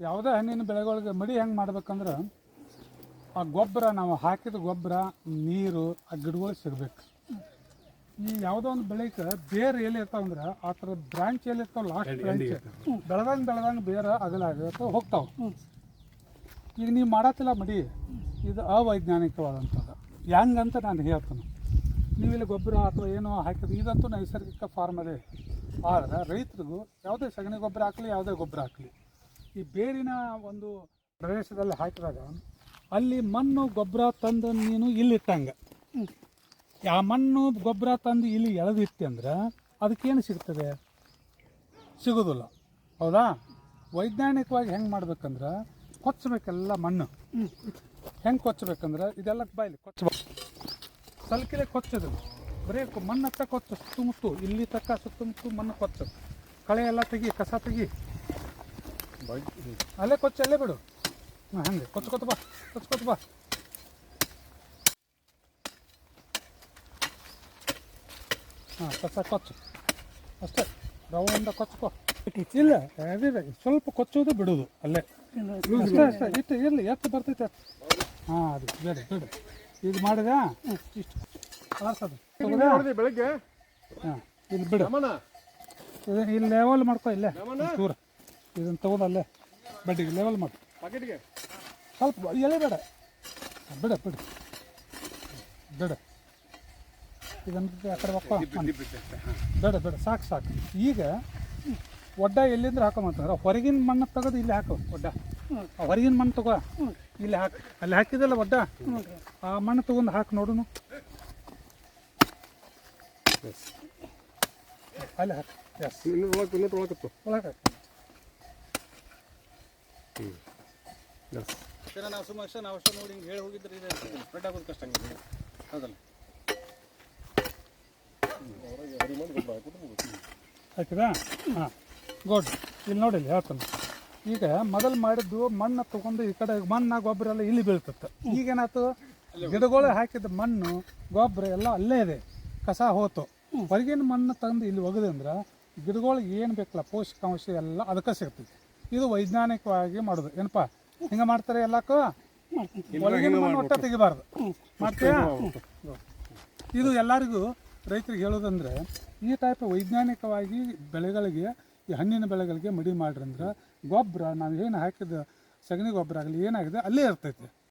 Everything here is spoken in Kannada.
ಯಾವುದೇ ಹಣ್ಣಿನ ಬೆಳೆಗಳಿಗೆ ಮಡಿ ಹೆಂಗೆ ಮಾಡ್ಬೇಕಂದ್ರೆ ಆ ಗೊಬ್ಬರ ನಾವು ಹಾಕಿದ ಗೊಬ್ಬರ ನೀರು ಆ ಗಿಡಗಳಿಗೆ ಸಿಗಬೇಕು. ಈ ಯಾವುದೋ ಒಂದು ಬೆಳೆಗೆ ಬೇರೆ ಎಲ್ಲಿ ಇರ್ತಾವಂದ್ರೆ ಆ ಥರ ಬ್ರಾಂಚ್ ಎಲ್ಲಿ ಇರ್ತಾವೆ ಲಾಸ್ಟ್ ಬ್ರಾಂಚ್ ಬೆಳೆದಂಗೆ ಬೇರೆ ಅಗಲಾಗಿರ್ತಾವೆ ಹೋಗ್ತಾವೆ. ಈಗ ನೀವು ಮಾಡತ್ತಿಲ್ಲ ಮಡಿ ಇದು ಅವೈಜ್ಞಾನಿಕವಾದಂಥದ್ದು. ಹೆಂಗಂತ ನಾನು ಹೇಳ್ತೀನಿ. ನೀವು ಇಲ್ಲಿ ಗೊಬ್ಬರ ಅಥವಾ ಏನೋ ಹಾಕಿದ್ರೆ ಇದಂತೂ ನೈಸರ್ಗಿಕ ಫಾರ್ಮ್ ಅದೇ. ಆದರೆ ರೈತರಿಗೂ ಯಾವುದೇ ಸಗಣಿ ಗೊಬ್ಬರ ಹಾಕಲಿ ಯಾವುದೇ ಗೊಬ್ಬರ ಹಾಕಲಿ ಈ ಬೇರಿನ ಒಂದು ಪ್ರದೇಶದಲ್ಲಿ ಹಾಕಿದಾಗ ಅಲ್ಲಿ ಮಣ್ಣು ಗೊಬ್ಬರ ತಂದು ನೀನು ಇಲ್ಲಿಟ್ಟಂಗೆ ಆ ಮಣ್ಣು ಗೊಬ್ಬರ ತಂದು ಇಲ್ಲಿ ಎಳೆದಿತ್ತೆ ಅಂದ್ರೆ ಅದಕ್ಕೇನು ಸಿಗ್ತದೆ? ಸಿಗೋದಿಲ್ಲ. ಹೌದಾ? ವೈಜ್ಞಾನಿಕವಾಗಿ ಹೆಂಗೆ ಮಾಡ್ಬೇಕಂದ್ರೆ ಕೊಚ್ಚಬೇಕೆಲ್ಲ ಮಣ್ಣು. ಹೆಂಗೆ ಕೊಚ್ಚಬೇಕಂದ್ರೆ ಇದೆಲ್ಲ ಬಾಯಿಲಿ ಕೊಚ್ಚಬೇಕು. ಸಲ್ಕಿಲೆ ಕೊಚ್ಚೋದು ಬರೀ ಮಣ್ಣು ಹತ್ತ ಕೊಚ್ಚು ಸುತ್ತಮುತ್ತು ಇಲ್ಲಿ ತಕ್ಕ ಸುತ್ತಮುತ್ತು ಮಣ್ಣು ಕೊಚ್ಚು. ಕಳೆ ಎಲ್ಲ ತೆಗಿ, ಕಸ ತೆಗಿ, ಅಲ್ಲೇ ಕೊಚ್ಚು ಅಲ್ಲೇ ಬಿಡು. ಹಂಗೆ ಕೊಚ್ಕೊತ ಬಾ, ಕೊಚ್ಕೊತ ಬಾ. ಹಾಂ, ಕಸ ಕೊಚ್ಚು ಅಷ್ಟೇ. ರೌಂಡ ಕೊಚ್ಕೊ. ಇಲ್ಲ ಅದೇ ಸ್ವಲ್ಪ ಕೊಚ್ಚೋದು ಬಿಡೋದು ಅಲ್ಲೇ ಅಷ್ಟೇ ಅಷ್ಟೇ. ಇಟ್ಟು ಇರಲಿ ಎಷ್ಟು ಬರ್ತೈತೆ ಅಷ್ಟು. ಹಾಂ, ಅದು ಬೇಡ ಬೇಡ. ಈಗ ಮಾಡಿದ ಇಷ್ಟು ಕಳಸದು ಬೆಳಗ್ಗೆ. ಹಾಂ, ಇಲ್ಲಿ ಬಿಡು. ಇಲ್ಲಿ ಲೆವೆಲ್ ಮಾಡ್ಕೊ. ಇಲ್ಲೇ ದೂರ ಇದನ್ನು ತಗೋದು ಅಲ್ಲೇ ಬಡ್ಡಿಗೆ ಲೆವೆಲ್ ಮಾಡು. ಪಾಕೆಟ್ಗೆ ಸ್ವಲ್ಪ ಎಲೆ ಬೇಡ, ಬಿಡ ಬಿಡು ಬಿಡ. ಇದನ್ನು ಆ ಕಡೆ ಒಕ್ಕ ಬೇಡ ಬೇಡ, ಸಾಕು ಸಾಕು. ಈಗ ಒಡ್ಡ ಎಲ್ಲಿಂದ್ರೆ ಹಾಕೊಂಬಂತಂದ್ರೆ ಹೊರಗಿನ ಮಣ್ಣು ತೆಗೆದು ಇಲ್ಲಿ ಹಾಕು. ಒಡ್ಡ ಹೊರಗಿನ ಮಣ್ಣು ತಗೋ, ಇಲ್ಲಿ ಹಾಕು. ಅಲ್ಲಿ ಹಾಕಿದಲ್ಲ ಒಡ್ಡ, ಆ ಮಣ್ಣು ತೊಗೊಂಡು ಹಾಕಿ ನೋಡುನು. ಅಲ್ಲಿ ಹಾಕಿ. ಎಸ್, ಒಳಗೆ ನಾವು ಸುಮ್ಮನೆ ನಾವು ಅಷ್ಟು ನೋಡಿ ಹಿಂಗೆ ಹೇಳಿ ಹೋಗಿದ್ರೆ ಇದೆ ಸ್ಪ್ರೆಡ್ ಆಗೋದು ಕಷ್ಟ ಆಗಿದೆ. ಹೌದಲ್ಲ? ಹಾಕಿದಾ? ಹಾಂ, ಗುಡ್. ಇಲ್ಲಿ ನೋಡಿ ಇಲ್ಲಿ ಹೇಳ್ತಾನೆ. ಈಗ ಮೊದಲು ಮಾಡಿದ್ದು ಮಣ್ಣು ತೊಗೊಂಡು ಈ ಕಡೆ ಮಣ್ಣು ಗೊಬ್ಬರ ಎಲ್ಲ ಇಲ್ಲಿ ಬೀಳ್ತತ್ತೆ. ಈಗೇನಾಯ್ತು, ಗಿಡಗಳು ಹಾಕಿದ ಮಣ್ಣು ಗೊಬ್ಬರ ಎಲ್ಲ ಅಲ್ಲೇ ಇದೆ, ಕಸ ಹೋತು. ಹೊರಗಿನ ಮಣ್ಣು ತಂದು ಇಲ್ಲಿ ಒಗದೆ ಅಂದ್ರೆ ಗಿಡಗಳಿಗೆ ಏನು ಬೇಕಲ್ಲ ಪೋಷಕಾಂಶ ಎಲ್ಲ ಅದಕ್ಕೆ ಸಿಗ್ತದೆ. ಇದು ವೈಜ್ಞಾನಿಕವಾಗಿ ಮಾಡೋದು. ಏನಪ್ಪ ಹಿಂಗೆ ಮಾಡ್ತಾರೆ ಎಲ್ಲಕ್ಕೂ? ಹೊರಗಿನ ಮಣ್ಣು ಒಟ್ಟ ತೆಗಿಬಾರ್ದು. ಮಾಡ್ತೀಯಾ? ಇದು ಎಲ್ಲರಿಗೂ ರೈತರಿಗೆ ಹೇಳೋದಂದ್ರೆ ಈ ಟೈಪ್ ವೈಜ್ಞಾನಿಕವಾಗಿ ಬೆಳೆಗಳಿಗೆ, ಈ ಹಣ್ಣಿನ ಬೆಳೆಗಳಿಗೆ ಮಡಿ ಮಾಡ್ರಿ ಅಂದ್ರೆ ಗೊಬ್ಬರ ನಾವು ಏನು ಹಾಕಿದ ಸಗಣಿ ಗೊಬ್ಬರ ಆಗಲಿ ಏನಾಗಿದೆ ಅಲ್ಲೇ ಇರ್ತೈತೆ.